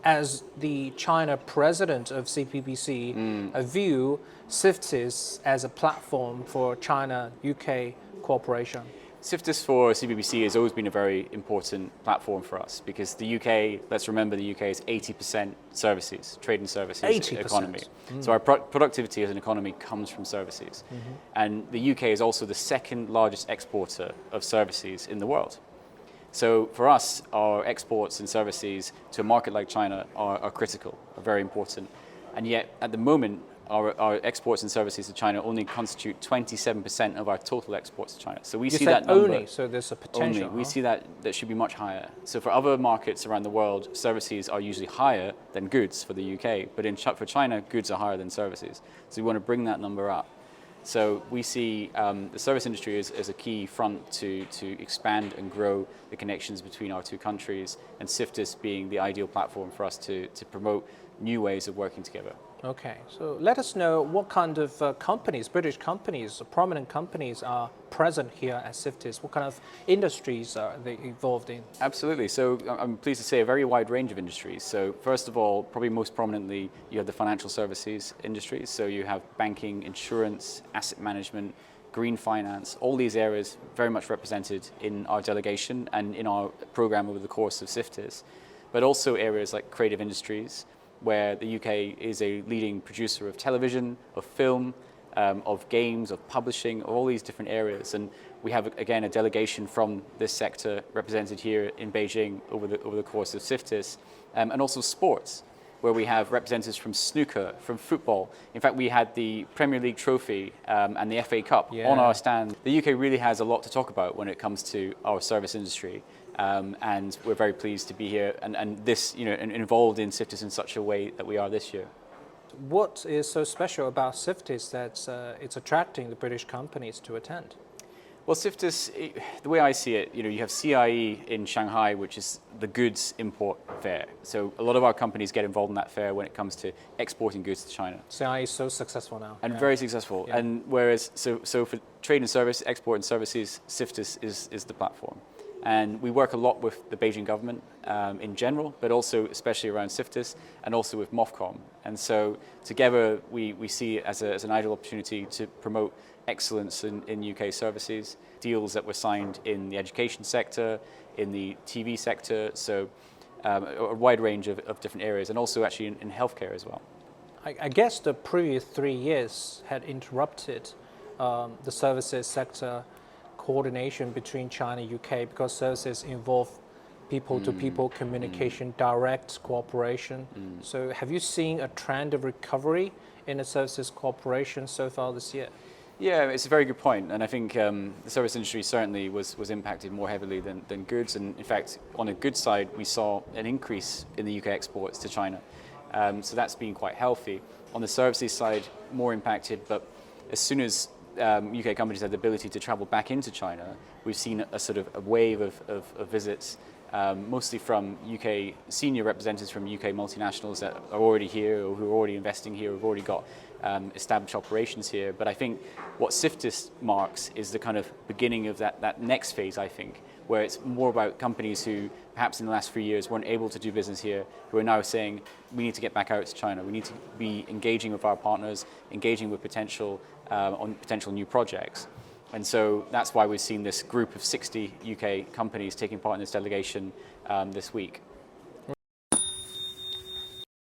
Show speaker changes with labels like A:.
A: as the China president of CPBC, view CIFTIS as a platform for China-UK cooperation?
B: CIFTIS for CPBC has always been a very important platform for us because the UK, let's remember the UK is 80% services, trade and services
A: 80%.
B: economy. So our productivity as an economy comes from services. And the UK is also the second largest exporter of services in the world. So for us, our exports and services to a market like China are critical, are very important. And yet at the moment, our exports and services to China only constitute 27% of our total exports to China. So we see that number
A: only, so there's a potential.
B: Only. We see that should be much higher. So for other markets around the world, services are usually higher than goods for the UK, but for China, goods are higher than services. So we want to bring that number up. So we see the service industry as a key front to expand and grow the connections between our two countries, and CIFTIS being the ideal platform for us to promote new ways of working together.
A: Okay, so let us know what kind of companies, British companies, prominent companies are present here at CIFTIS. What kind of industries are they involved in?
B: Absolutely. So I'm pleased to say a very wide range of industries. So first of all, probably most prominently, you have the financial services industries. So you have banking, insurance, asset management, green finance, all these areas very much represented in our delegation and in our program over the course of CIFTIS. But also areas like creative industries, where the UK is a leading producer of television, of film, of games, of publishing, of all these different areas. And we have, again, a delegation from this sector represented here in Beijing over the course of CIFTIS, and also sports, where we have representatives from snooker, from football. In fact, we had the Premier League trophy and the FA Cup on our stand. The UK really has a lot to talk about when it comes to our service industry. And we're very pleased to be here and this, and involved in CIFTIS in such a way that we are this year.
A: What is so special about CIFTIS that it's attracting the British companies to attend?
B: Well, CIFTIS, the way I see it, you have CIE in Shanghai, which is the goods import fair. So a lot of our companies get involved in that fair when it comes to exporting goods to China.
A: CIE is so successful now.
B: And very successful. Yeah. And whereas, so for trade and service, export and services, CIFTIS is the platform. And we work a lot with the Beijing government in general, but also especially around CIFTIS and also with MOFCOM. And so together we see it as an ideal opportunity to promote excellence in UK services, deals that were signed in the education sector, in the TV sector, so a wide range of different areas, and also actually in healthcare as well.
A: I guess the previous 3 years had interrupted the services sector coordination between China and UK because services involve people-to-people communication, direct cooperation. So have you seen a trend of recovery in the services cooperation so far this year?
B: Yeah, it's a very good point, and I think the service industry certainly was impacted more heavily than goods, and in fact, on a goods side, we saw an increase in the UK exports to China, so that's been quite healthy. On the services side, more impacted, but as soon as UK companies had the ability to travel back into China, we've seen a sort of a wave of visits, mostly from UK senior representatives from UK multinationals that are already here or who are already investing here, who've already got established operations here. But I think what CIFTIS marks is the kind of beginning of that next phase, I think, where it's more about companies who perhaps in the last few years weren't able to do business here, who are now saying, we need to get back out to China. We need to be engaging with our partners, engaging with on potential new projects. And so that's why we've seen this group of 60 UK companies taking part in this delegation this week.